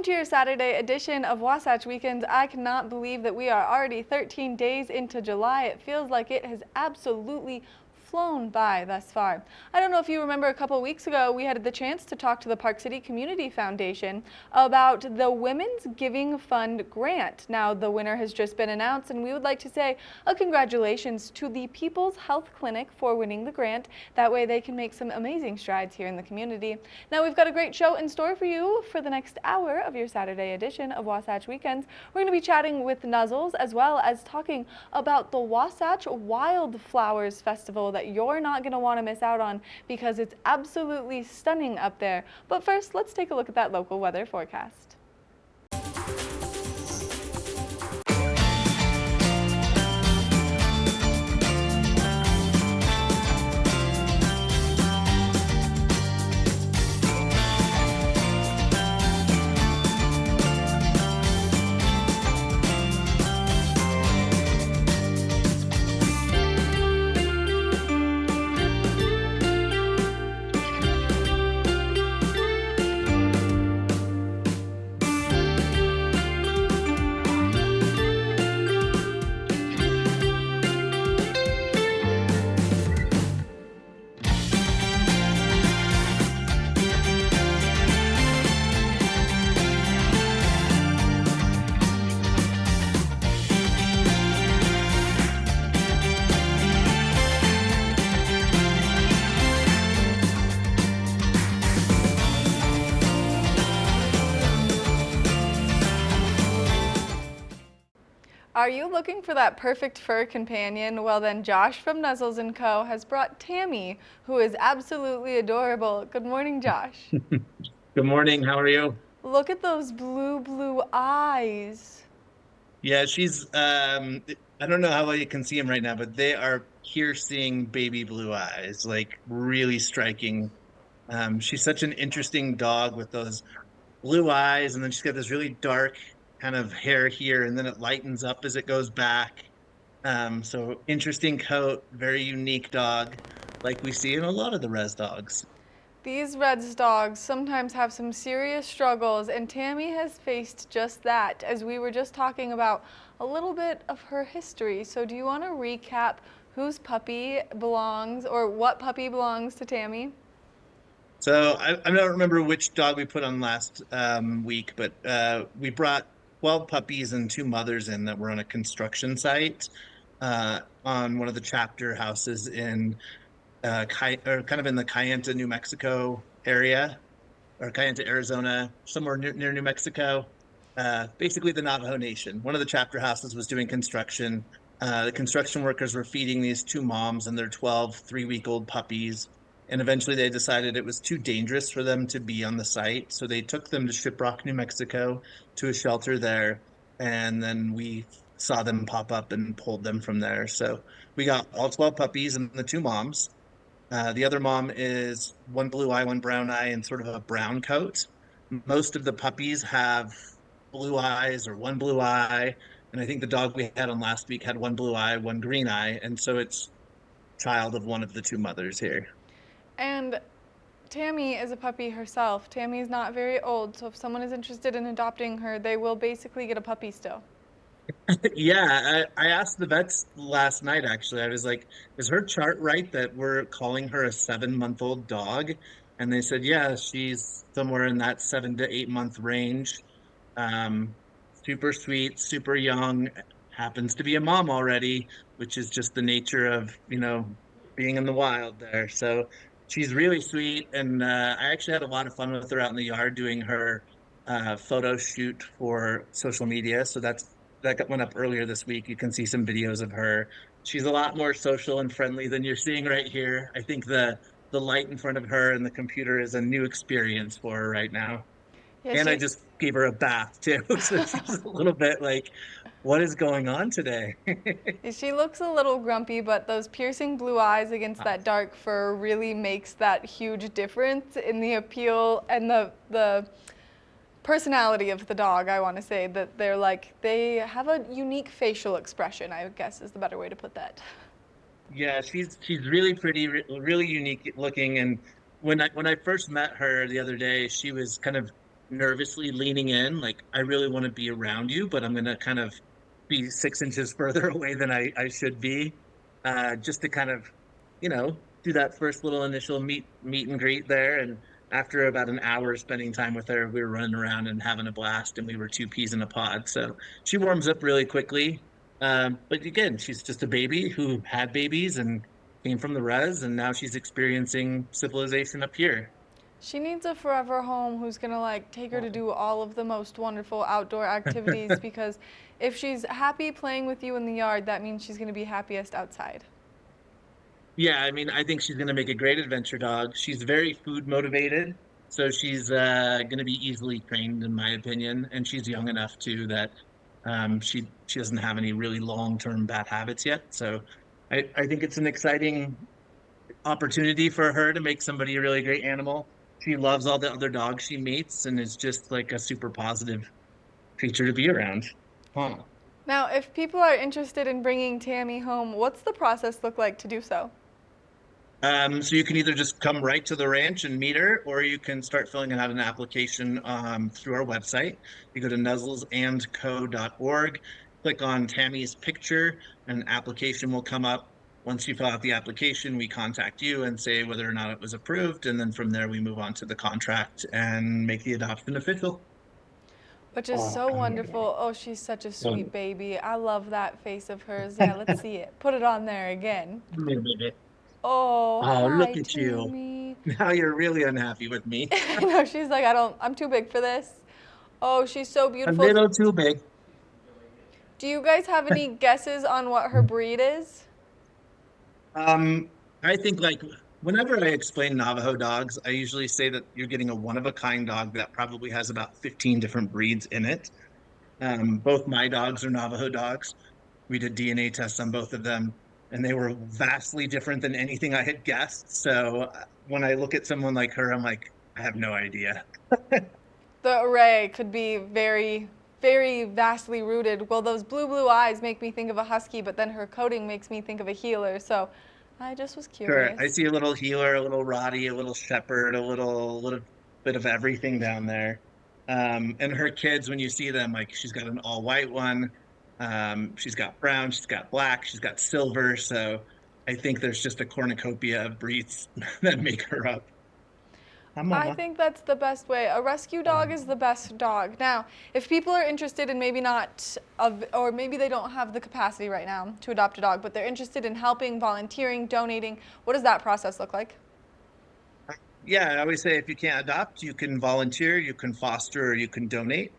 to your Saturday edition of Wasatch Weekends. I cannot believe that we are already 13 days into July. It feels like it has absolutely flown by thus far. I don't know if you remember a couple weeks ago, we had the chance to talk to the Park City Community Foundation about the Women's Giving Fund grant. Now, the winner has just been announced, and we would like to say a congratulations to the People's Health Clinic for winning the grant. That way they can make some amazing strides here in the community. Now, we've got a great show in store for you for the next hour of your Saturday edition of Wasatch Weekends. We're going to be chatting with Nuzzles as well as talking about the Wasatch Wildflowers Festival that you're not going to want to miss out on because it's absolutely stunning up there. But first, let's take a look at that local weather forecast. Are you looking for that perfect fur companion? Well then, Josh from Nuzzles & Co. has brought Tammy, who is absolutely adorable. Good morning, Josh. Good morning. How are you? Look at those blue eyes. Yeah, I don't know how well you can see them right now, but they are piercing baby blue eyes, like really striking. She's such an interesting dog with those blue eyes, and then she's got this really dark kind of hair here, and then it lightens up as it goes back. So interesting coat, very unique dog, like we see in a lot of the res dogs. These Reds dogs sometimes have some serious struggles, and Tammy has faced just that, as we were just talking about a little bit of her history. So do you want to recap whose puppy belongs, or what puppy belongs to Tammy? So I don't remember which dog we put on last week, but we brought 12 puppies and two mothers in that were on a construction site on one of the chapter houses in or kind of in the Kayenta, New Mexico area, or Kayenta, Arizona, somewhere near New Mexico. Basically, the Navajo Nation. One of the chapter houses was doing construction. The construction workers were feeding these two moms and their 12 3-week-old puppies. And eventually they decided it was too dangerous for them to be on the site. So they took them to Shiprock, New Mexico, to a shelter there. And then we saw them pop up and pulled them from there. So we got all 12 puppies and the two moms. The other mom is one blue eye, one brown eye, and sort of a brown coat. Most of the puppies have blue eyes or one blue eye. And I think the dog we had on last week had one blue eye, one green eye. And so it's child of one of the two mothers here. And Tammy is a puppy herself. Tammy's not very old, so if someone is interested in adopting her, they will basically get a puppy still. Yeah, I asked the vets last night, actually. I was like, is her chart right that we're calling her a 7-month-old dog? And they said, yeah, she's somewhere in that 7 to 8 month range. Super sweet, super young, happens to be a mom already, which is just the nature of, being in the wild there. So she's really sweet. And I actually had a lot of fun with her out in the yard doing her photo shoot for social media. So that went up earlier this week. You can see some videos of her. She's a lot more social and friendly than you're seeing right here. I think the light in front of her and the computer is a new experience for her right now. Yeah, and I just gave her a bath too. So she's a little bit like, what is going on today? She looks a little grumpy, but those piercing blue eyes against that dark fur really makes that huge difference in the appeal and the personality of the dog. I want to say that they have a unique facial expression, I guess is the better way to put that. Yeah, she's really pretty, really unique looking. And when I first met her the other day, she was kind of nervously leaning in, like I really want to be around you, but I'm gonna kind of be 6 inches further away than I should be, just to kind of, do that first little initial meet and greet there. And after about an hour spending time with her, we were running around and having a blast, and we were two peas in a pod. So she warms up really quickly. But again, she's just a baby who had babies and came from the res, and now she's experiencing civilization up here. She needs a forever home who's gonna like take her to do all of the most wonderful outdoor activities because if she's happy playing with you in the yard, that means she's gonna be happiest outside. Yeah, I mean, I think she's going to make a great adventure dog. She's very food motivated, so she's going to be easily trained, in my opinion. And she's young enough too that she doesn't have any really long-term bad habits yet. So I think it's an exciting opportunity for her to make somebody a really great animal. She loves all the other dogs she meets and is just like a super positive creature to be around. Huh. Now, if people are interested in bringing Tammy home, what's the process look like to do so? So you can either just come right to the ranch and meet her, or you can start filling out an application through our website. You go to nuzzlesandco.org, click on Tammy's picture, and an application will come up. Once you fill out the application, we contact you and say whether or not it was approved, and then from there we move on to the contract and make the adoption official. Which is so wonderful. Oh, she's such a sweet baby. I love that face of hers. Yeah, let's see it. Put it on there again. Oh, Oh, look hi, at you. Tammy. Now you're really unhappy with me. I know, she's like, I'm too big for this. Oh, she's so A beautiful. little too big. Do you guys have any guesses on what her breed is? Um, I think like whenever I explain Navajo dogs, I usually say that you're getting a one-of-a-kind dog that probably has about 15 different breeds in it. Both my dogs are Navajo dogs. We did DNA tests on both of them, and they were vastly different than anything I had guessed. So when I look at someone like her, I'm like, I have no idea. The array could be very, very vastly rooted. Well, those blue eyes make me think of a husky, but then her coating makes me think of a healer. So I just was Sure, I curious. see a little healer, a little Roddy, a little shepherd, a little bit of everything down there. And her kids, when you see them, like she's got an all white one, she's got brown, she's got black, she's got silver. So I think there's just a cornucopia of breeds that make her up. Hi, I mama. think that's the best way. A rescue dog is the best dog. Now, if people are interested in maybe not, or maybe they don't have the capacity right now to adopt a dog, but they're interested in helping, volunteering, donating, what does that process look like? Yeah, I always say if you can't adopt, you can volunteer, you can foster, or you can donate.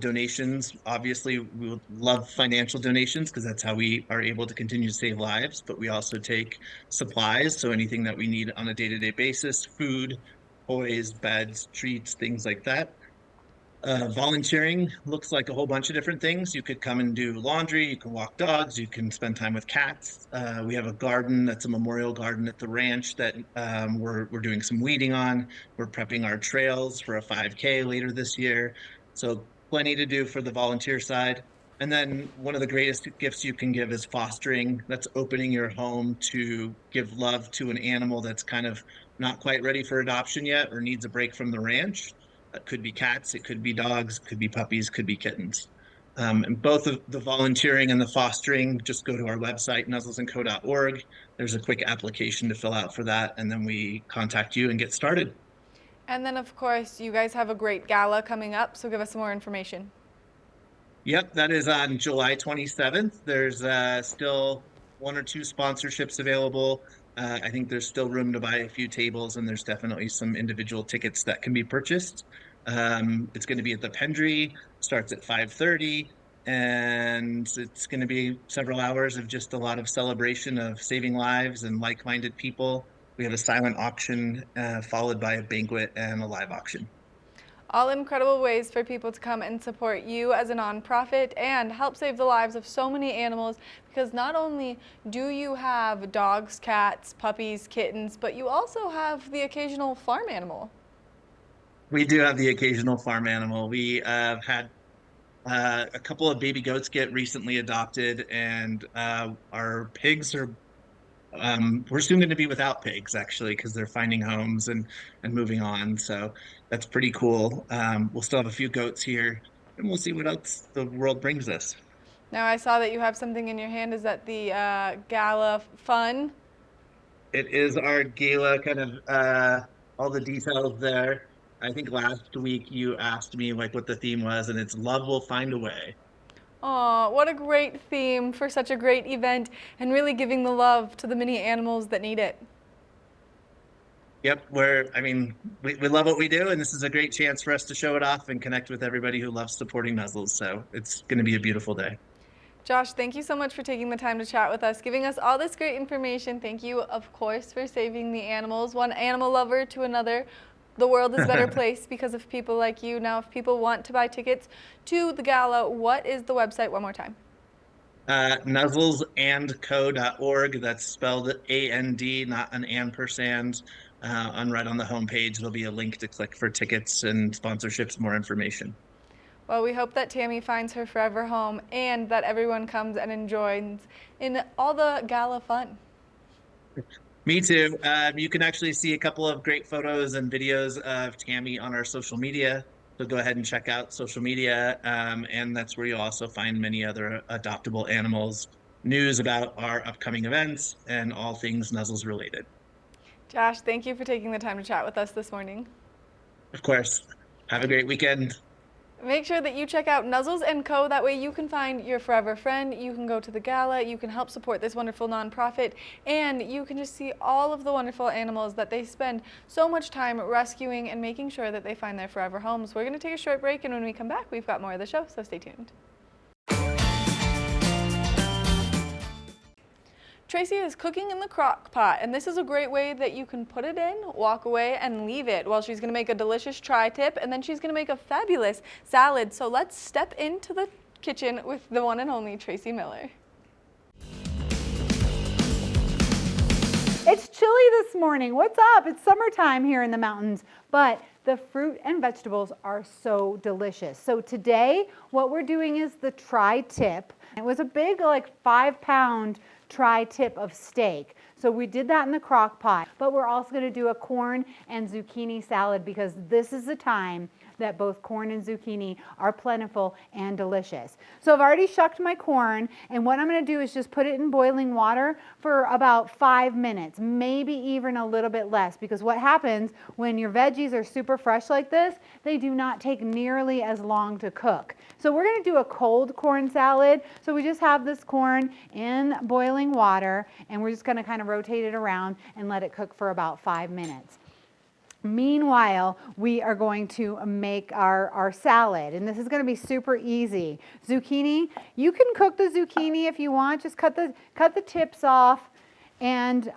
Donations, obviously, we would love financial donations because that's how we are able to continue to save lives. But we also take supplies, so anything that we need on a day-to-day basis, food, toys, beds, treats, things like that. Volunteering looks like a whole bunch of different things. You could come and do laundry, you can walk dogs, you can spend time with cats. We have a garden that's a memorial garden at the ranch that we're doing some weeding on. We're prepping our trails for a 5K later this year. So plenty to do for the volunteer side. And then one of the greatest gifts you can give is fostering. That's opening your home to give love to an animal that's kind of not quite ready for adoption yet or needs a break from the ranch. It could be cats, it could be dogs, could be puppies, could be kittens. And both of the volunteering and the fostering, just go to our website, nuzzlesandco.org. There's a quick application to fill out for that, and then we contact you and get started. And then, of course, you guys have a great gala coming up, so give us some more information. Yep, that is on July 27th. There's still one or two sponsorships available. I think there's still room to buy a few tables, and there's definitely some individual tickets that can be purchased. It's going to be at the Pendry, starts at 5:30, and it's going to be several hours of just a lot of celebration of saving lives and like-minded people. We have a silent auction, followed by a banquet and a live auction. All incredible ways for people to come and support you as a nonprofit and help save the lives of so many animals because not only do you have dogs, cats, puppies, kittens, but you also have the occasional farm animal. We do have the occasional farm animal. We have had a couple of baby goats get recently adopted, and our pigs are we're soon going to be without pigs actually because they're finding homes and moving on. So that's pretty cool. We'll still have a few goats here, and we'll see what else the world brings us. Now I saw that you have something in your hand. Is that the gala fun? It is our gala, kind of all the details there. I think last week you asked me like what the theme was, and it's love will find a way. Aw, what a great theme for such a great event and really giving the love to the many animals that need it. Yep, I mean, we love what we do, and this is a great chance for us to show it off and connect with everybody who loves supporting Nuzzles. So it's going to be a beautiful day. Josh, thank you so much for taking the time to chat with us, giving us all this great information. Thank you, of course, for saving the animals, one animal lover to another. The world is a better place because of people like you. Now, if people want to buy tickets to the gala, what is the website one more time? Nuzzlesandco.org. That's spelled AND, not an ampersand. Right on the homepage, there'll be a link to click for tickets and sponsorships, more information. Well, we hope that Tammy finds her forever home and that everyone comes and enjoys in all the gala fun. Me too. You can actually see a couple of great photos and videos of Tammy on our social media. So go ahead and check out social media. And that's where you'll also find many other adoptable animals, news about our upcoming events, and all things Nuzzles related. Josh, thank you for taking the time to chat with us this morning. Of course. Have a great weekend. Make sure that you check out Nuzzles & Co. That way you can find your forever friend, you can go to the gala, you can help support this wonderful nonprofit, and you can just see all of the wonderful animals that they spend so much time rescuing and making sure that they find their forever homes. We're going to take a short break, and when we come back, we've got more of the show, so stay tuned. Tracy is cooking in the crock pot, and this is a great way that you can put it in, walk away, and leave it. Well, she's going to make a delicious tri-tip, and then she's going to make a fabulous salad. So let's step into the kitchen with the one and only Tracy Miller. It's chilly this morning. What's up? It's summertime here in the mountains, but the fruit and vegetables are so delicious. So today, what we're doing is the tri-tip. It was a big, like 5-pound tri-tip of steak. So we did that in the crock pot, but we're also going to do a corn and zucchini salad because this is the time that both corn and zucchini are plentiful and delicious. So I've already shucked my corn, and what I'm going to do is just put it in boiling water for about 5 minutes, maybe even a little bit less, because what happens when your veggies are super fresh like this, they do not take nearly as long to cook. So we're going to do a cold corn salad. So we just have this corn in boiling water, and we're just going to kind of rotate it around and let it cook for about 5 minutes. Meanwhile, we are going to make our salad, and this is going to be super easy. Zucchini, you can cook the zucchini if you want, just cut the tips off. And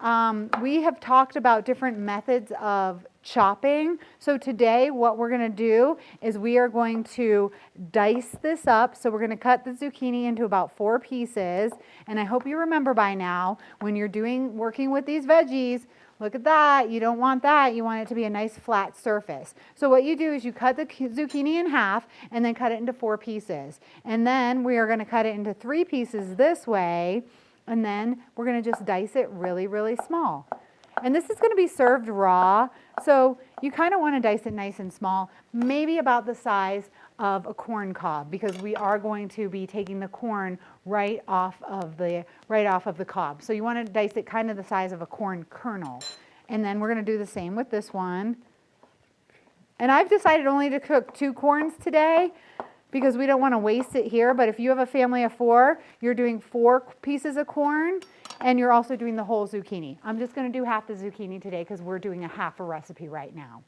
we have talked about different methods of chopping. So today what we're going to do is we are going to dice this up. So we're going to cut the zucchini into about 4 pieces. And I hope you remember by now, when you're working with these veggies, look at that. You don't want that. You want it to be a nice flat surface. So what you do is you cut the zucchini in half and then cut it into 4 pieces. And then we are going to cut it into 3 pieces this way. And then we're going to just dice it really, really small. And this is going to be served raw. So you kind of want to dice it nice and small, maybe about the size of a corn cob, because we are going to be taking the corn right off of the cob. So you want to dice it kind of the size of a corn kernel. And then we're going to do the same with this one. And I've decided only to cook 2 corns today because we don't want to waste it here. But if you have a family of 4, you're doing 4 pieces of corn and you're also doing the whole zucchini. I'm just going to do half the zucchini today because we're doing a half a recipe right now.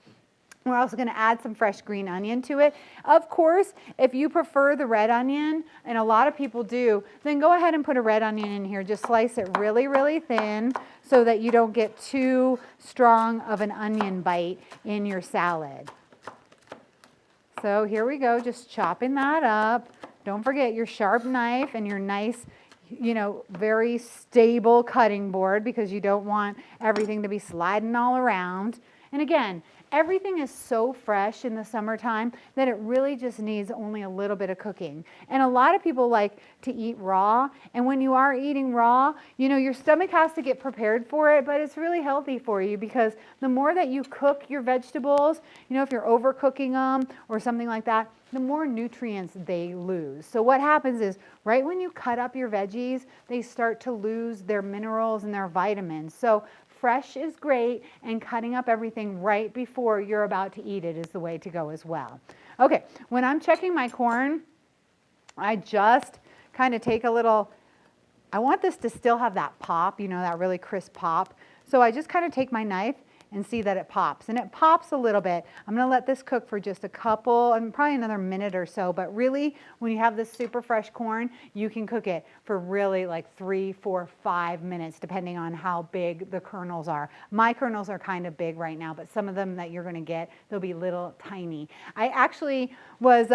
We're also going to add some fresh green onion to it. Of course, if you prefer the red onion, and a lot of people do, then go ahead and put a red onion in here. Just slice it really, really thin so that you don't get too strong of an onion bite in your salad. So here we go, just chopping that up. Don't forget your sharp knife and your nice, very stable cutting board because you don't want everything to be sliding all around. And again, everything is so fresh in the summertime that it really just needs only a little bit of cooking. And a lot of people like to eat raw. And when you are eating raw, you know, your stomach has to get prepared for it, but it's really healthy for you because the more that you cook your vegetables, you know, if you're overcooking them or something like that, the more nutrients they lose. So what happens is right when you cut up your veggies, they start to lose their minerals and their vitamins. So fresh is great, and cutting up everything right before you're about to eat it is the way to go as well. Okay, when I'm checking my corn, I just kind of take a little, I want this to still have that pop, you know, that really crisp pop. So I just kind of take my knife and see that it pops. And it pops a little bit. I'm gonna let this cook for just a couple, and probably another minute or so, but really, when you have this super fresh corn, you can cook it for really like 3, 4, 5 minutes, depending on how big the kernels are. My kernels are kind of big right now, but some of them that you're gonna get, they'll be little tiny. I actually was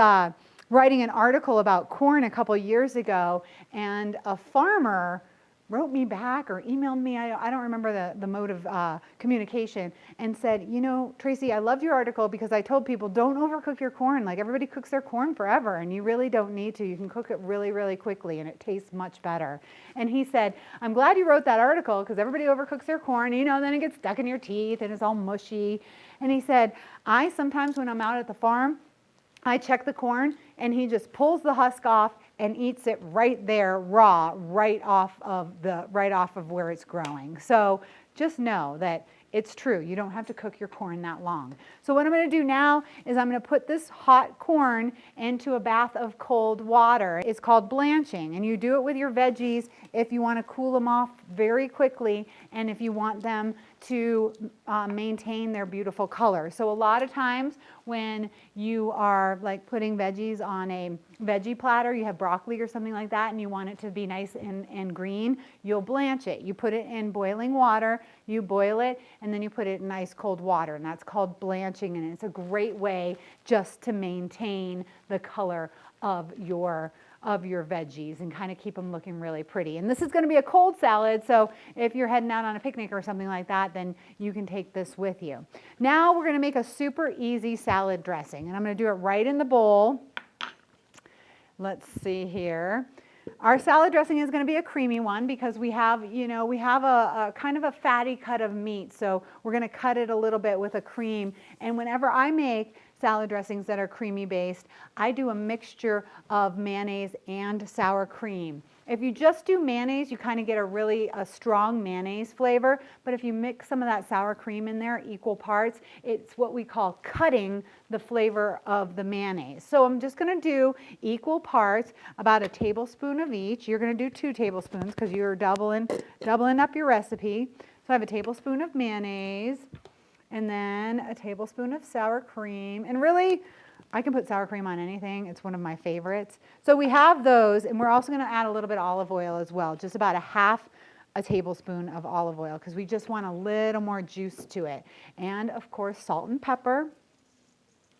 writing an article about corn a couple years ago, and a farmer wrote me back or emailed me, I don't remember the mode of communication, and said, you know, Tracy, I loved your article because I told people don't overcook your corn. Like everybody cooks their corn forever and you really don't need to. You can cook it really, really quickly and it tastes much better. And he said, I'm glad you wrote that article because everybody overcooks their corn, you know, then it gets stuck in your teeth and it's all mushy. And he said, I sometimes when I'm out at the farm, I check the corn and he just pulls the husk off and eats it right there raw, right off of where it's growing. So just know that it's true. You don't have to cook your corn that long. So what I'm going to do now is I'm going to put this hot corn into a bath of cold water. It's called blanching, and you do it with your veggies if you want to cool them off very quickly and if you want them to maintain their beautiful color. So a lot of times when you are like putting veggies on a veggie platter, you have broccoli or something like that, and you want it to be nice and green, you'll blanch it. You put it in boiling water, you boil it, and then you put it in ice cold water, and that's called blanching, and it's a great way just to maintain the color of your veggies and kind of keep them looking really pretty. And this is going to be a cold salad, so if you're heading out on a picnic or something like that, then you can take this with you. Now we're going to make a super easy salad dressing, and I'm going to do it right in the bowl. Let's see here. Our salad dressing is going to be a creamy one because we have, you know, we have a kind of a fatty cut of meat, so we're going to cut it a little bit with a cream. And whenever I make salad dressings that are creamy based, I do a mixture of mayonnaise and sour cream. If you just do mayonnaise, you kind of get a strong mayonnaise flavor, but if you mix some of that sour cream in there, equal parts, it's what we call cutting the flavor of the mayonnaise. So I'm just going to do equal parts, about a tablespoon of each. You're going to do 2 tablespoons because you're doubling up your recipe. So I have a tablespoon of mayonnaise, and then a tablespoon of sour cream. And really, I can put sour cream on anything. It's one of my favorites. So we have those, and we're also going to add a little bit of olive oil as well, just about a tablespoon of olive oil, because we just want a little more juice to it. And of course, salt and pepper.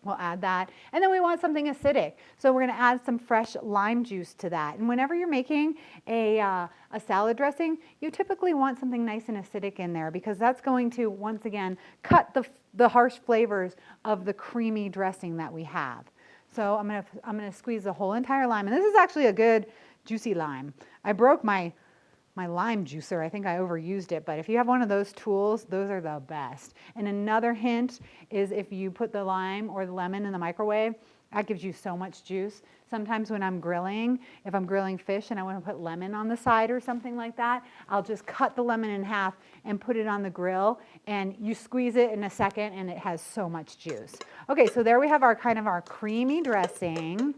We'll add that. And then we want something acidic. So we're going to add some fresh lime juice to that. And whenever you're making a salad dressing, you typically want something nice and acidic in there because that's going to, once again, cut the harsh flavors of the creamy dressing that we have. So I'm going to squeeze the whole entire lime. And this is actually a good juicy lime. I broke my lime juicer. I think I overused it, but if you have one of those tools, those are the best. And another hint is if you put the lime or the lemon in the microwave, that gives you so much juice. Sometimes when I'm grilling, if I'm grilling fish and I want to put lemon on the side or something like that, I'll just cut the lemon in half and put it on the grill, and you squeeze it in a second and it has so much juice. Okay, so there we have our kind of our creamy dressing.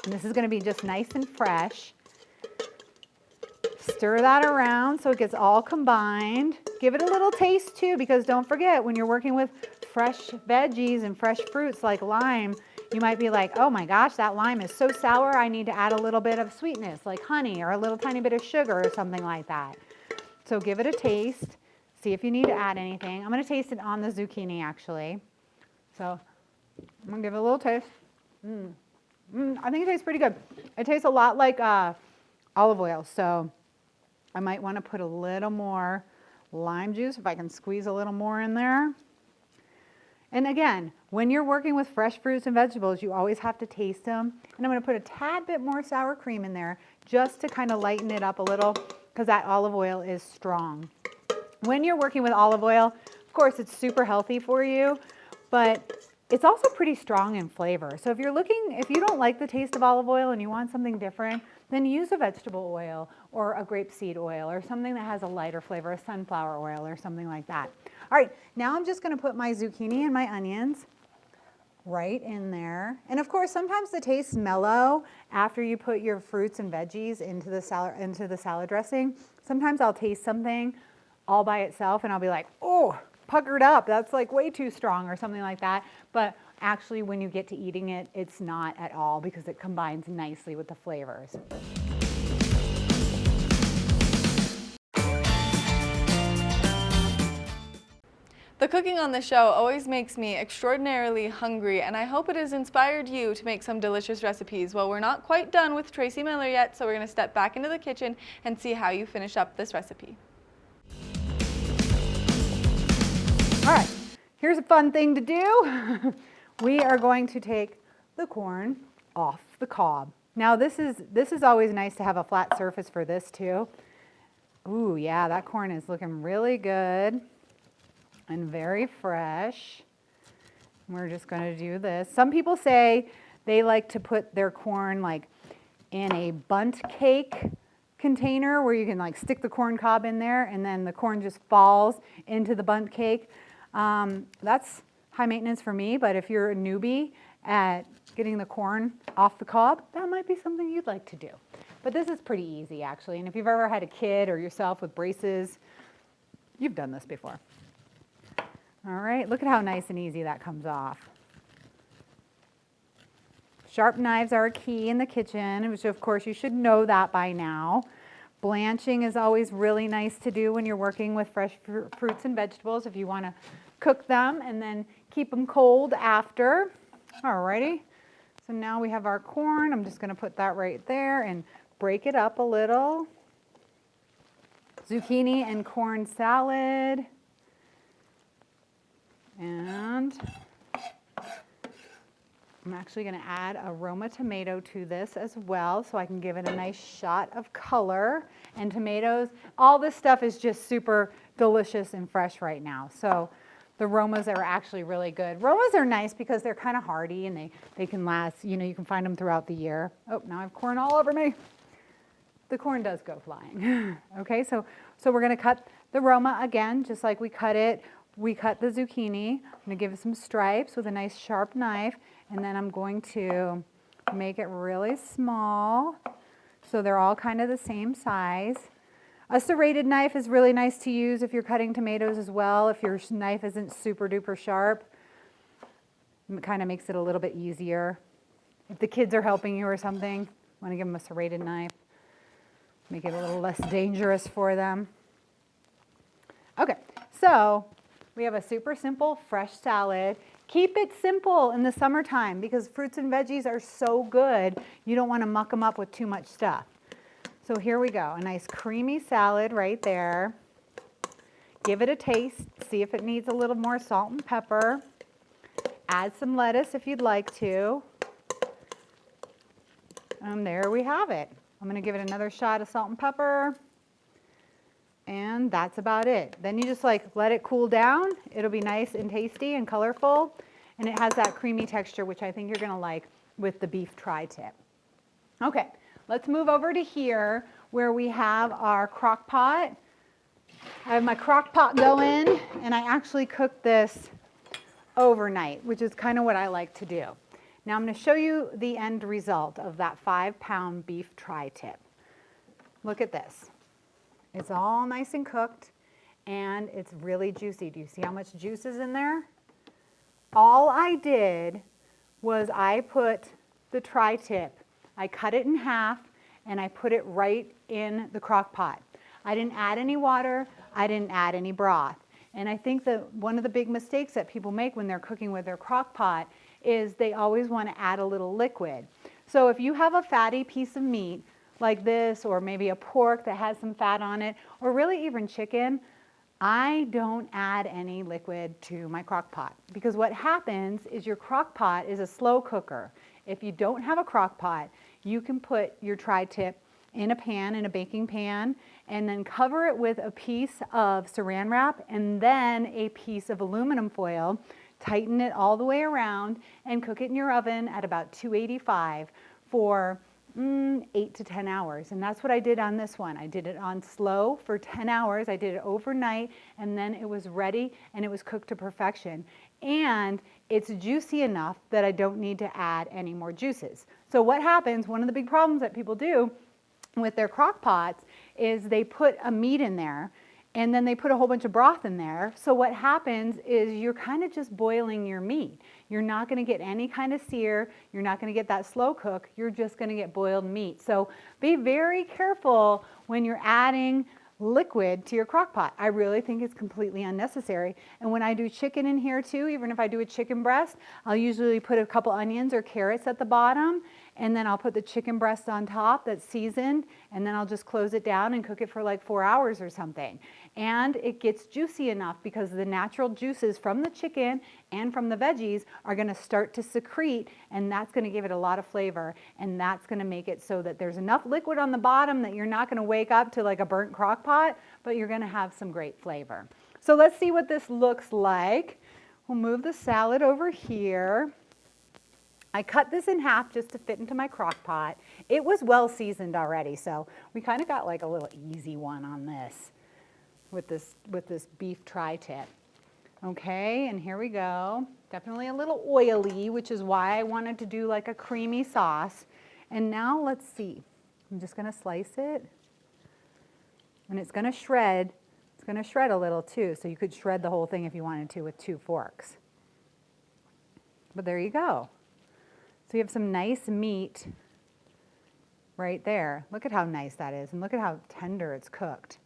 And this is going to be just nice and fresh. Stir that around so it gets all combined. Give it a little taste too, because don't forget, when you're working with fresh veggies and fresh fruits like lime, you might be like, oh my gosh, that lime is so sour, I need to add a little bit of sweetness like honey or a little tiny bit of sugar or something like that. So give it a taste. See if you need to add anything. I'm going to taste it on the zucchini actually. So I'm going to give it a little taste. I think it tastes pretty good. It tastes a lot like olive oil, so I might want to put a little more lime juice if I can squeeze a little more in there. And again, when you're working with fresh fruits and vegetables, you always have to taste them. And I'm going to put a tad bit more sour cream in there just to kind of lighten it up a little because that olive oil is strong. When you're working with olive oil, of course, it's super healthy for you, but it's also pretty strong in flavor. So if you don't like the taste of olive oil and you want something different, then use a vegetable oil or a grapeseed oil or something that has a lighter flavor, a sunflower oil or something like that. All right, now I'm just gonna put my zucchini and my onions right in there. And of course, sometimes the taste's mellow after you put your fruits and veggies into the salad dressing. Sometimes I'll taste something all by itself and I'll be like, oh, puckered up, that's like way too strong or something like that. But actually when you get to eating it, it's not at all because it combines nicely with the flavors. The cooking on the show always makes me extraordinarily hungry, and I hope it has inspired you to make some delicious recipes. Well, we're not quite done with Tracy Miller yet, so we're going to step back into the kitchen and see how you finish up this recipe. All right, here's a fun thing to do. We are going to take the corn off the cob. Now this is always nice to have a flat surface for this too. Ooh, yeah, that corn is looking really good and very fresh. We're just going to do this. Some people say they like to put their corn like in a bundt cake container where you can like stick the corn cob in there and then the corn just falls into the bundt cake. That's high maintenance for me, but if you're a newbie at getting the corn off the cob, that might be something you'd like to do. But this is pretty easy actually, and if you've ever had a kid or yourself with braces, you've done this before. All right, look at how nice and easy that comes off. Sharp knives are a key in the kitchen, which of course you should know that by now. Blanching is always really nice to do when you're working with fresh fruits and vegetables if you want to cook them and then keep them cold after. Alrighty, so now we have our corn. I'm just going to put that right there and break it up a little. Zucchini and corn salad. And I'm actually going to add a Roma tomato to this as well so I can give it a nice shot of color. And tomatoes, all this stuff is just super delicious and fresh right now. So the Romas are actually really good. Romas are nice because they're kind of hardy and they can last, you know, you can find them throughout the year. Oh, now I have corn all over me. The corn does go flying. Okay, so we're going to cut the Roma again, just like we cut it. We cut the zucchini. I'm going to give it some stripes with a nice sharp knife, and then I'm going to make it really small so they're all kind of the same size. A serrated knife is really nice to use if you're cutting tomatoes as well. If your knife isn't super duper sharp, it kind of makes it a little bit easier. If the kids are helping you or something, want to give them a serrated knife, make it a little less dangerous for them. Okay, so we have a super simple fresh salad. Keep it simple in the summertime because fruits and veggies are so good. You don't want to muck them up with too much stuff. So here we go, a nice creamy salad right there. Give it a taste, see if it needs a little more salt and pepper. Add some lettuce if you'd like to. And there we have it. I'm going to give it another shot of salt and pepper. And that's about it. Then you just like let it cool down. It'll be nice and tasty and colorful. And it has that creamy texture, which I think you're going to like with the beef tri-tip. Okay, let's move over to here where we have our crock pot. I have my crock pot going, and I actually cooked this overnight, which is kind of what I like to do. Now I'm going to show you the end result of that 5-pound beef tri-tip. Look at this. It's all nice and cooked, and it's really juicy. Do you see how much juice is in there? All I did was I put the tri-tip, I cut it in half, and I put it right in the crock pot. I didn't add any water. I didn't add any broth. And I think that one of the big mistakes that people make when they're cooking with their crock pot is they always want to add a little liquid. So if you have a fatty piece of meat like this, or maybe a pork that has some fat on it, or really even chicken, I don't add any liquid to my crock pot because what happens is your crock pot is a slow cooker. If you don't have a crock pot, you can put your tri-tip in a pan, in a baking pan, and then cover it with a piece of saran wrap and then a piece of aluminum foil. Tighten it all the way around and cook it in your oven at about 285 for 8 to 10 hours. And that's what I did on this one. I did it on slow for 10 hours. I did it overnight and then it was ready and it was cooked to perfection. And it's juicy enough that I don't need to add any more juices. So what happens, one of the big problems that people do with their crock pots is they put a meat in there and then they put a whole bunch of broth in there. So what happens is you're kind of just boiling your meat. You're not going to get any kind of sear. You're not going to get that slow cook. You're just going to get boiled meat. So be very careful when you're adding liquid to your crock pot. I really think it's completely unnecessary. And when I do chicken in here too, even if I do a chicken breast, I'll usually put a couple onions or carrots at the bottom, and then I'll put the chicken breast on top that's seasoned, and then I'll just close it down and cook it for like 4 hours or something. And it gets juicy enough because the natural juices from the chicken and from the veggies are going to start to secrete, and that's going to give it a lot of flavor, and that's going to make it so that there's enough liquid on the bottom that you're not going to wake up to like a burnt crock pot, but you're going to have some great flavor. So let's see what this looks like. We'll move the salad over here. I cut this in half just to fit into my crock pot. It was well seasoned already, so we kind of got like a little easy one on this with this beef tri-tip. Okay, and here we go. Definitely a little oily, which is why I wanted to do like a creamy sauce. And now let's see. I'm just going to slice it. And it's going to shred. It's going to shred a little too, so you could shred the whole thing if you wanted to with 2 forks. But there you go. So you have some nice meat right there. Look at how nice that is, and look at how tender it's cooked.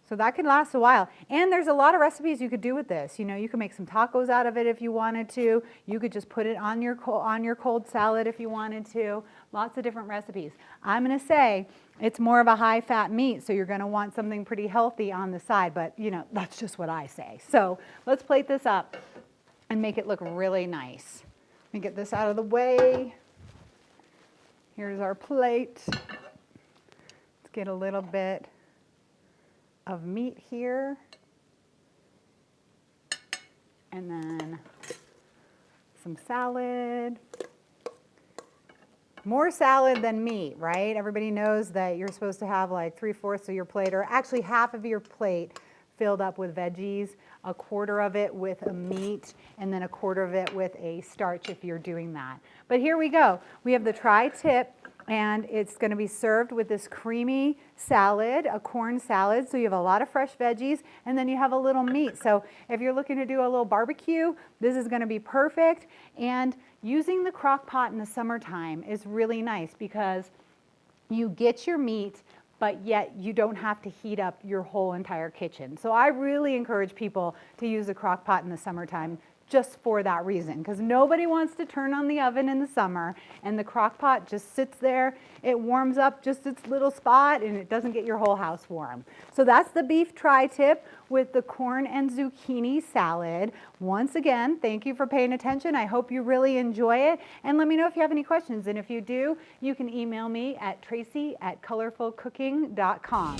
So that can last a while. And there's a lot of recipes you could do with this. You know, you could make some tacos out of it if you wanted to. You could just put it on your cold salad if you wanted to. Lots of different recipes. I'm going to say it's more of a high-fat meat, so you're going to want something pretty healthy on the side. But, you know, that's just what I say. So let's plate this up and make it look really nice. Let me get this out of the way. Here's our plate. Let's get a little bit of meat here. And then some salad. More salad than meat, right? Everybody knows that you're supposed to have like 3/4 of your plate, or actually half of your plate filled up with veggies, 1/4 of it with a meat, and then 1/4 of it with a starch if you're doing that. But here we go. We have the tri-tip, and it's going to be served with this creamy salad, a corn salad. So you have a lot of fresh veggies, and then you have a little meat. So if you're looking to do a little barbecue, this is going to be perfect. And using the crock pot in the summertime is really nice because you get your meat, but yet you don't have to heat up your whole entire kitchen. So I really encourage people to use a crock pot in the summertime just for that reason, because nobody wants to turn on the oven in the summer, and the crock pot just sits there. It warms up just its little spot, and it doesn't get your whole house warm. So that's the beef tri-tip with the corn and zucchini salad. Once again, thank you for paying attention. I hope you really enjoy it, and let me know if you have any questions. And if you do, you can email me at tracy@colorfulcooking.com.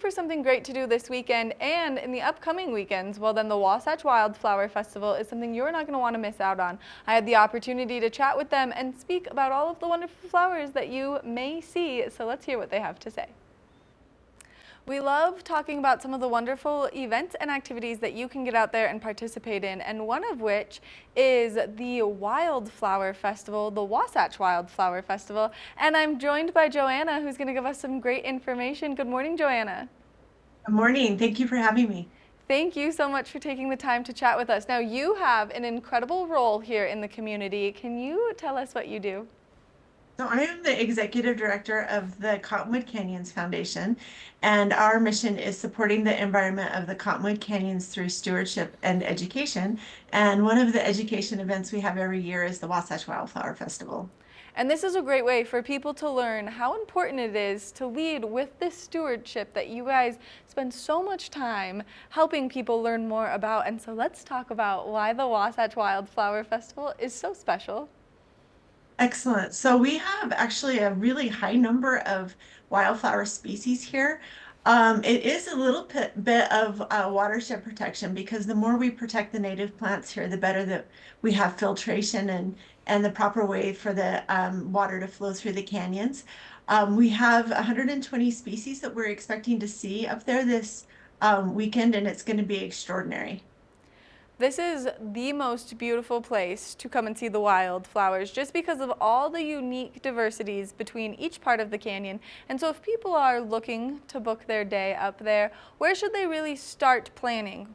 for something great to do this weekend and in the upcoming weekends, well then the Wasatch Wildflower Festival is something you're not going to want to miss out on. I had the opportunity to chat with them and speak about all of the wonderful flowers that you may see, so let's hear what they have to say. We love talking about some of the wonderful events and activities that you can get out there and participate in, and one of which is the Wildflower Festival, the Wasatch Wildflower Festival. And I'm joined by Joanna, who's going to give us some great information. Good morning, Joanna. Good morning. Thank you for having me. Thank you so much for taking the time to chat with us. Now, you have an incredible role here in the community. Can you tell us what you do? So I am the executive director of the Cottonwood Canyons Foundation, and our mission is supporting the environment of the Cottonwood Canyons through stewardship and education. And one of the education events we have every year is the Wasatch Wildflower Festival. And this is a great way for people to learn how important it is to lead with this stewardship that you guys spend so much time helping people learn more about. And so let's talk about why the Wasatch Wildflower Festival is so special. Excellent. So we have actually a really high number of wildflower species here. It is a little bit of watershed protection because the more we protect the native plants here, the better that we have filtration and the proper way for the water to flow through the canyons. We have 120 species that we're expecting to see up there this weekend, and it's going to be extraordinary. This is the most beautiful place to come and see the wildflowers just because of all the unique diversities between each part of the canyon. And so if people are looking to book their day up there, where should they really start planning?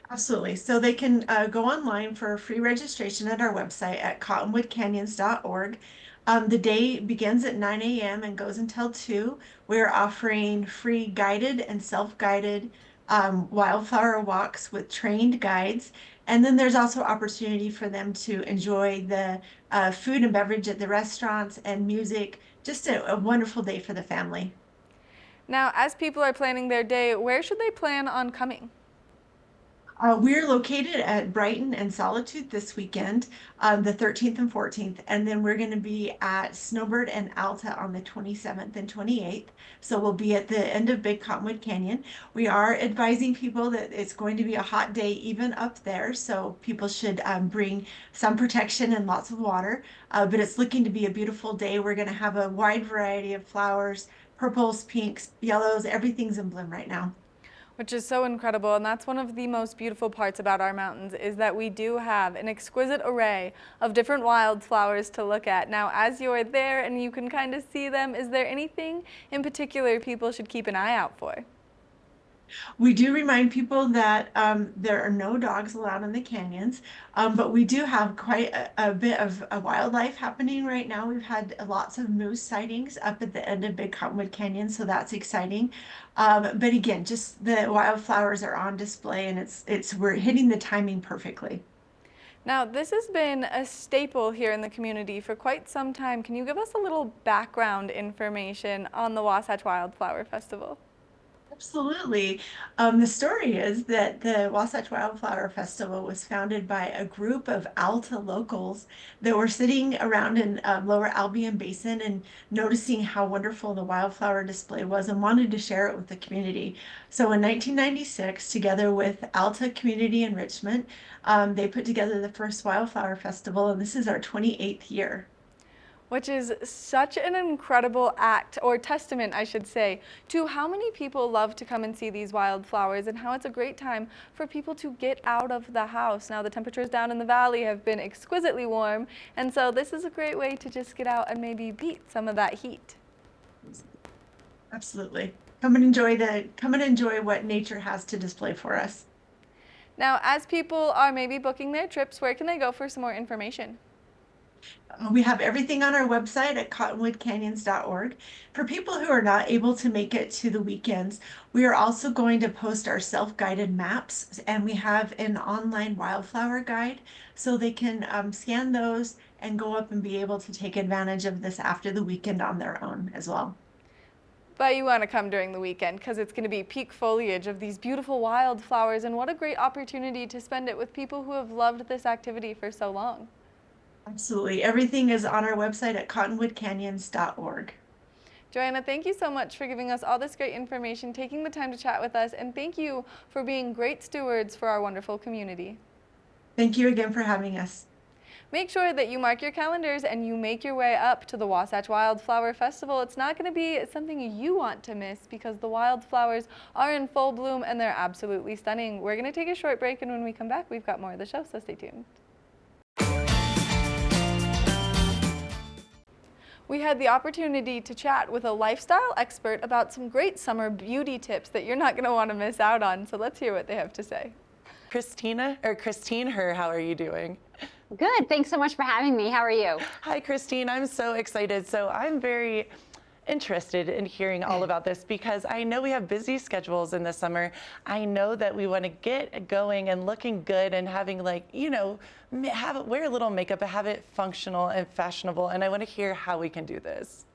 Absolutely. So they can go online for free registration at our website at cottonwoodcanyons.org. The day begins at 9 a.m. and goes until 2. We're offering free guided and self-guided wildflower walks with trained guides. And then there's also opportunity for them to enjoy the food and beverage at the restaurants and music. Just a wonderful day for the family. Now, as people are planning their day, where should they plan on coming? We're located at Brighton and Solitude this weekend, the 13th and 14th, and then we're going to be at Snowbird and Alta on the 27th and 28th. So we'll be at the end of Big Cottonwood Canyon. We are advising people that it's going to be a hot day even up there, so people should bring some protection and lots of water. But it's looking to be a beautiful day. We're going to have a wide variety of flowers, purples, pinks, yellows, everything's in bloom right now. Which is so incredible, and that's one of the most beautiful parts about our mountains is that we do have an exquisite array of different wildflowers to look at. Now, as you're there and you can kind of see them, is there anything in particular people should keep an eye out for? We do remind people that there are no dogs allowed in the canyons, but we do have quite a bit of wildlife happening right now. We've had lots of moose sightings up at the end of Big Cottonwood Canyon, so that's exciting. But again, just the wildflowers are on display, and we're hitting the timing perfectly. Now, this has been a staple here in the community for quite some time. Can you give us a little background information on the Wasatch Wildflower Festival? Absolutely. The story is that the Wasatch Wildflower Festival was founded by a group of Alta locals that were sitting around in Lower Albion Basin and noticing how wonderful the wildflower display was and wanted to share it with the community. So in 1996, together with Alta Community Enrichment, they put together the first Wildflower Festival, and this is our 28th year. Which is such an incredible act, or testament, I should say, to how many people love to come and see these wildflowers and how it's a great time for people to get out of the house. Now, the temperatures down in the valley have been exquisitely warm, and so this is a great way to just get out and maybe beat some of that heat. Absolutely. Come and enjoy what nature has to display for us. Now, as people are maybe booking their trips, where can they go for some more information? We have everything on our website at cottonwoodcanyons.org. For people who are not able to make it to the weekends, we are also going to post our self-guided maps, and we have an online wildflower guide, so they can scan those and go up and be able to take advantage of this after the weekend on their own as well. But you want to come during the weekend because it's going to be peak foliage of these beautiful wildflowers, and what a great opportunity to spend it with people who have loved this activity for so long. Absolutely. Everything is on our website at cottonwoodcanyons.org. Joanna, thank you so much for giving us all this great information, taking the time to chat with us, and thank you for being great stewards for our wonderful community. Thank you again for having us. Make sure that you mark your calendars and you make your way up to the Wasatch Wildflower Festival. It's not going to be something you want to miss because the wildflowers are in full bloom and they're absolutely stunning. We're going to take a short break, and when we come back, we've got more of the show, so stay tuned. We had the opportunity to chat with a lifestyle expert about some great summer beauty tips that you're not going to want to miss out on. So let's hear what they have to say. Christine, how are you doing? Good. Thanks so much for having me. How are you? Hi, Christine. I'm so excited. So I'm very interested in hearing all about this because I know we have busy schedules in the summer. I know that we want to get going and looking good and having, like, you know, wear a little makeup and have it functional and fashionable. And I want to hear how we can do this.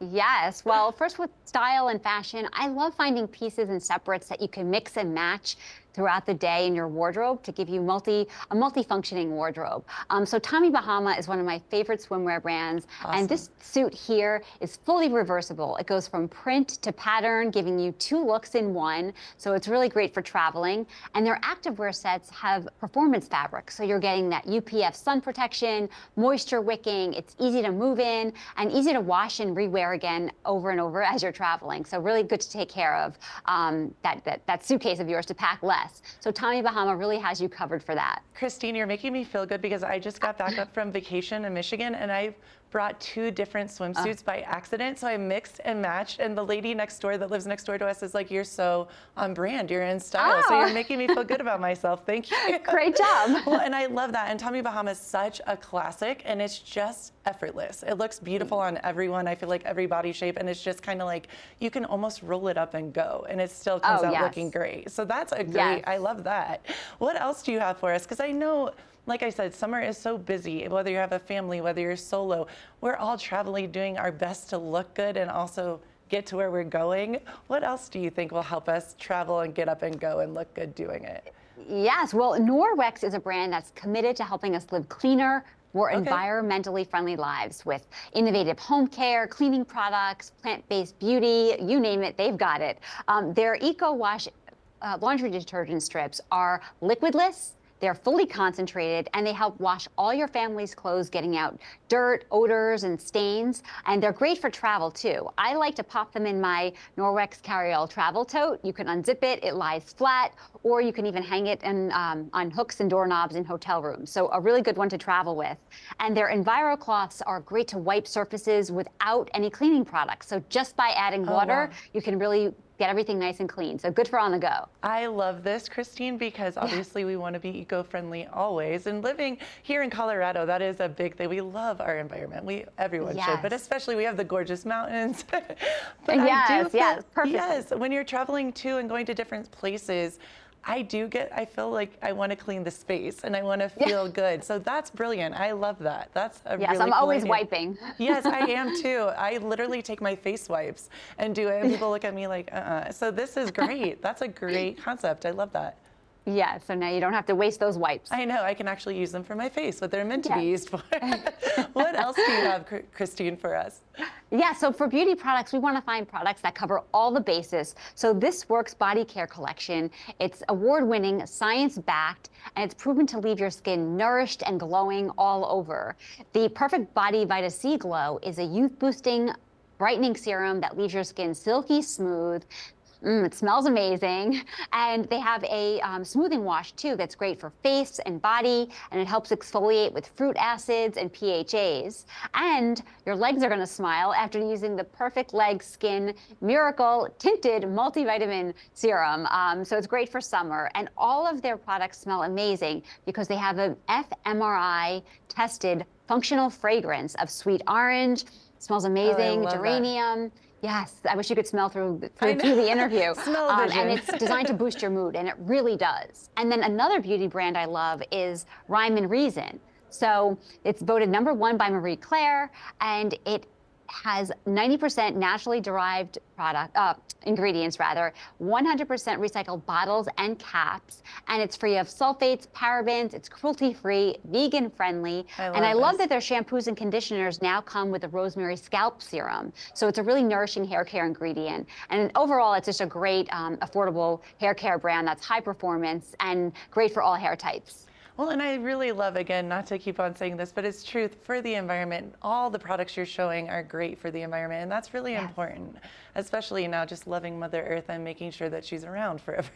Yes. Well, first with style and fashion, I love finding pieces and separates that you can mix and match throughout the day in your wardrobe to give you a multi-functioning wardrobe. So Tommy Bahama is one of my favorite swimwear brands. Awesome. And this suit here is fully reversible. It goes from print to pattern, giving you 2 looks in one. So it's really great for traveling. And their activewear sets have performance fabric. So you're getting that UPF sun protection, moisture wicking. It's easy to move in and easy to wash and rewear again over and over as you're traveling. So really good to take care of that suitcase of yours to pack less. So Tommy Bahama really has you covered for that. Christine, you're making me feel good because I just got back up from vacation in Michigan and I brought 2 different swimsuits by accident. So I mixed and matched, and the lady next door that lives next door to us is like, "You're so on brand, you're in style." So you're making me feel good about myself. Thank you. Great job. Well, and I love that. And Tommy Bahama is such a classic, and it's just effortless. It looks beautiful on everyone. I feel like every body shape, and it's just kind of like you can almost roll it up and go, and it still comes out looking great. So that's a great, I love that. What else do you have for us? Because I know, like I said, summer is so busy. Whether you have a family, whether you're solo, we're all traveling, doing our best to look good and also get to where we're going. What else do you think will help us travel and get up and go and look good doing it? Yes, well, Norwex is a brand that's committed to helping us live cleaner, more environmentally friendly lives with innovative home care, cleaning products, plant-based beauty, you name it, they've got it. Their Eco Wash laundry detergent strips are liquidless, they're fully concentrated, and they help wash all your family's clothes, getting out dirt, odors, and stains. And they're great for travel, too. I like to pop them in my Norwex carry-all travel tote. You can unzip it, it lies flat, or you can even hang it on hooks and doorknobs in hotel rooms. So a really good one to travel with. And their Enviro cloths are great to wipe surfaces without any cleaning products. So just by adding water, you can really get everything nice and clean. So good for on the go. I love this, Christine, because obviously we want to be eco-friendly always. And living here in Colorado, that is a big thing. We love our environment. Everyone should, but especially we have the gorgeous mountains. But perfect. When you're traveling too and going to different places, I feel like I want to clean the space and I want to feel good. So that's brilliant. I love that. That's a really I'm cool always idea. wiping. Yes, I am too. I literally take my face wipes and do it, and people look at me like, So this is great. That's a great concept. I love that. Yeah, so now you don't have to waste those wipes. I know. I can actually use them for my face, what they're meant to be used for. What else do you have, Christine, for us? Yeah, so for beauty products, we want to find products that cover all the bases. So this Works Body Care Collection, it's award-winning, science-backed, and it's proven to leave your skin nourished and glowing all over. The Perfect Body Vita C Glow is a youth-boosting, brightening serum that leaves your skin silky smooth. It smells amazing. And they have a smoothing wash too that's great for face and body, and it helps exfoliate with fruit acids and PHAs. And your legs are gonna smile after using the Perfect Leg Skin Miracle Tinted Multivitamin Serum. So it's great for summer. And all of their products smell amazing because they have an fMRI tested functional fragrance of sweet orange. Smells amazing, geranium. Yes, I wish you could smell through the interview. And it's designed to boost your mood, and it really does. And then another beauty brand I love is Rhyme and Reason. So it's voted #1 by Marie Claire, and it has 90% naturally derived ingredients, 100% recycled bottles and caps, and it's free of sulfates, parabens, it's cruelty-free, vegan-friendly, and I love that their shampoos and conditioners now come with a rosemary scalp serum. So it's a really nourishing hair care ingredient, and overall, it's just a great, affordable hair care brand that's high performance and great for all hair types. Well, and I really love, again, not to keep on saying this, but it's truth for the environment. All the products you're showing are great for the environment, and that's really important, especially now just loving Mother Earth and making sure that she's around forever,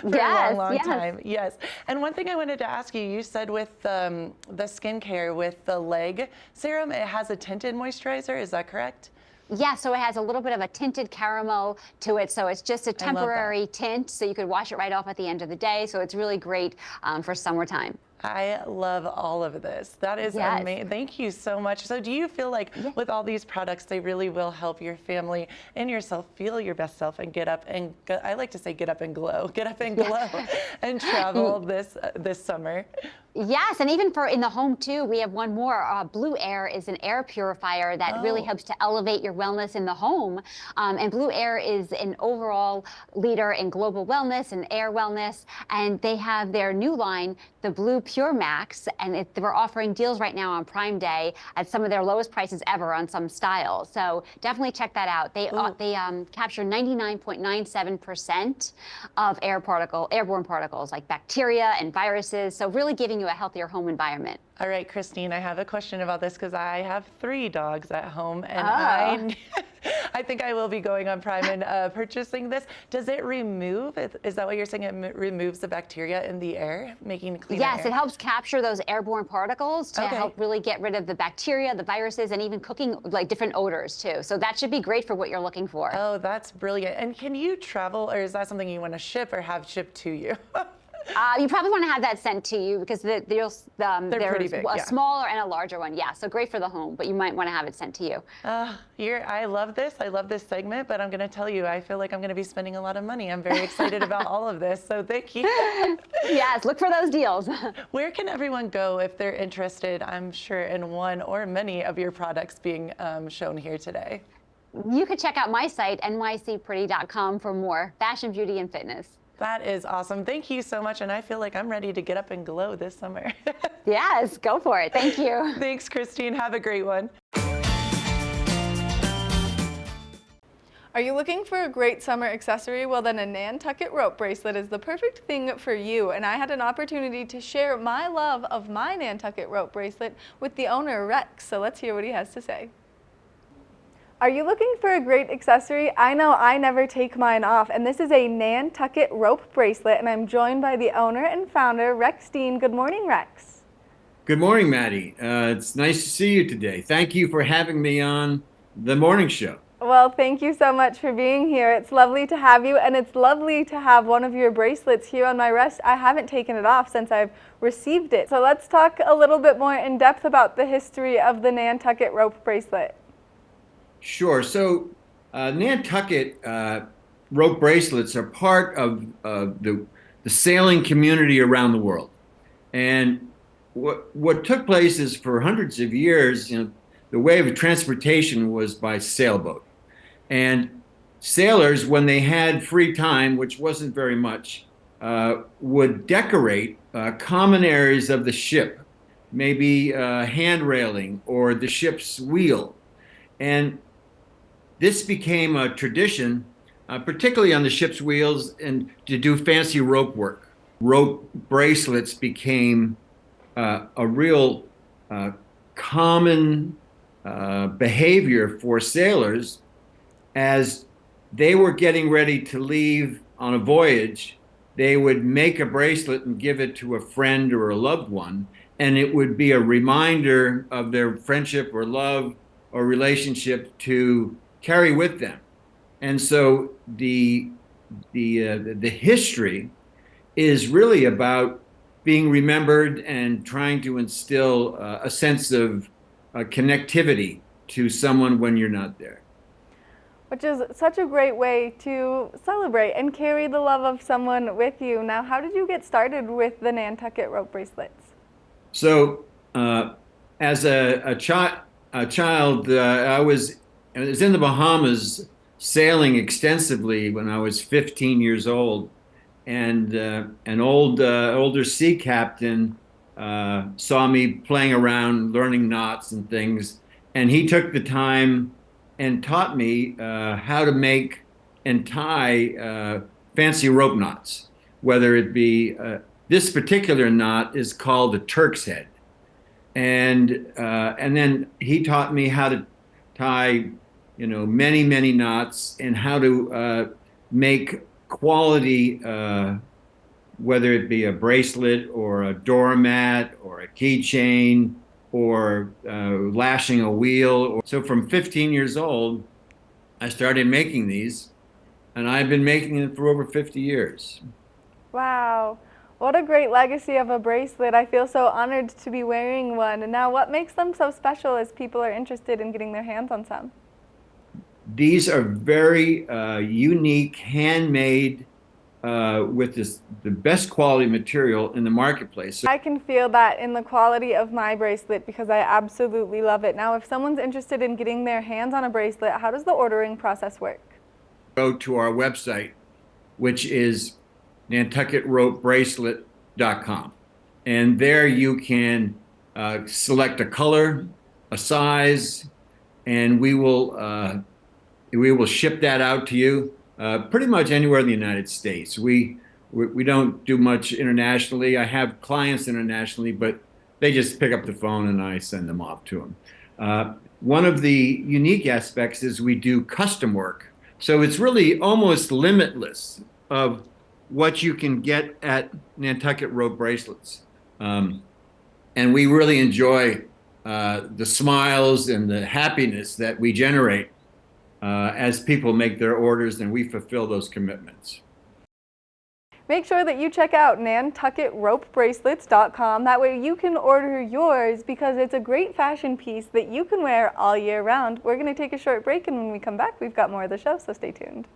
for a long time. Yes. And one thing I wanted to ask you, you said with the skincare, with the leg serum, it has a tinted moisturizer, is that correct? Yeah, so it has a little bit of a tinted caramel to it, so it's just a temporary tint, so you could wash it right off at the end of the day, so it's really great for summertime. I love all of this. That is amazing. Thank you so much. So do you feel like with all these products, they really will help your family and yourself feel your best self and get up and go, I like to say get up and glow, and travel this summer? Yes, and even for in the home too, we have one more. Blue Air is an air purifier that really helps to elevate your wellness in the home. And Blue Air is an overall leader in global wellness and air wellness. And they have their new line, the Blue Pure Max, and we're offering deals right now on Prime Day at some of their lowest prices ever on some styles. So definitely check that out. They capture 99.97% of airborne particles like bacteria and viruses. So really giving you a healthier home environment. All right, Christine, I have a question about this because I have 3 dogs at home, and I think I will be going on Prime and purchasing this. Does it remove, is that what you're saying? It removes the bacteria in the air, making cleaner air? Yes, it helps capture those airborne particles to help really get rid of the bacteria, the viruses, and even cooking like different odors too. So that should be great for what you're looking for. Oh, that's brilliant. And can you travel, or is that something you want to ship or have shipped to you? You probably want to have that sent to you because there's pretty big, a smaller and a larger one. Yeah, so great for the home, but you might want to have it sent to you. I love this. I love this segment, but I'm going to tell you, I feel like I'm going to be spending a lot of money. I'm very excited about all of this, so thank you. Yes, look for those deals. Where can everyone go if they're interested, I'm sure, in one or many of your products being shown here today? You could check out my site, nycpretty.com, for more fashion, beauty, and fitness. That is awesome. Thank you so much. And I feel like I'm ready to get up and glow this summer. Yes, go for it. Thank you. Thanks, Christine. Have a great one. Are you looking for a great summer accessory? Well, then a Nantucket rope bracelet is the perfect thing for you. And I had an opportunity to share my love of my Nantucket rope bracelet with the owner, Rex. So let's hear what he has to say. Are you looking for a great accessory? I know I never take mine off, and this is a Nantucket rope bracelet, and I'm joined by the owner and founder, Rex Dean. Good morning, Rex. Good morning, Maddie. It's nice to see you today. Thank you for having me on the morning show. Well, thank you so much for being here. It's lovely to have you, and it's lovely to have one of your bracelets here on my wrist. I haven't taken it off since I've received it. So let's talk a little bit more in depth about the history of the Nantucket rope bracelet. Sure. So Nantucket rope bracelets are part of the sailing community around the world. And what took place is for hundreds of years, the way of transportation was by sailboat. And sailors, when they had free time, which wasn't very much, would decorate common areas of the ship, maybe hand railing or the ship's wheel. And this became a tradition, particularly on the ship's wheels, and to do fancy rope work. Rope bracelets became a real common behavior for sailors as they were getting ready to leave on a voyage. They would make a bracelet and give it to a friend or a loved one, and it would be a reminder of their friendship or love or relationship to carry with them. And so the history is really about being remembered and trying to instill a sense of connectivity to someone when you're not there. Which is such a great way to celebrate and carry the love of someone with you. Now, how did you get started with the Nantucket rope bracelets? So as a child, a child, I was in the Bahamas sailing extensively when I was 15 years old, and an older sea captain saw me playing around, learning knots and things, and he took the time and taught me how to make and tie fancy rope knots. Whether it be this particular knot is called a Turk's head, and then he taught me how to tie, many knots, and how to make quality, whether it be a bracelet or a doormat or a keychain or lashing a wheel. So from 15 years old, I started making these, and I've been making them for over 50 years. Wow. What a great legacy of a bracelet. I feel so honored to be wearing one. And now, what makes them so special as people are interested in getting their hands on some? These are very unique, handmade, with the best quality material in the marketplace. I can feel that in the quality of my bracelet because I absolutely love it. Now, if someone's interested in getting their hands on a bracelet, how does the ordering process work? Go to our website, which is nantucketropebracelet.com. And there you can select a color, a size, and we will ship that out to you pretty much anywhere in the United States. We don't do much internationally. I have clients internationally, but they just pick up the phone and I send them off to them. One of the unique aspects is we do custom work. So it's really almost limitless of what you can get at Nantucket Rope Bracelets. And we really enjoy the smiles and the happiness that we generate as people make their orders and we fulfill those commitments. Make sure that you check out nantucketropebracelets.com. That way you can order yours because it's a great fashion piece that you can wear all year round. We're going to take a short break, and when we come back, we've got more of the show, so stay tuned.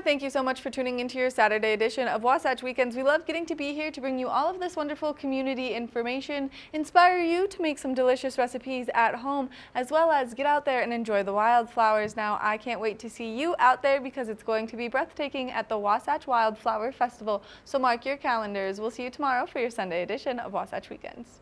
Thank you so much for tuning into your Saturday edition of Wasatch Weekends. We love getting to be here to bring you all of this wonderful community information, inspire you to make some delicious recipes at home, as well as get out there and enjoy the wildflowers. Now, I can't wait to see you out there because it's going to be breathtaking at the Wasatch Wildflower Festival. So mark your calendars. We'll see you tomorrow for your Sunday edition of Wasatch Weekends.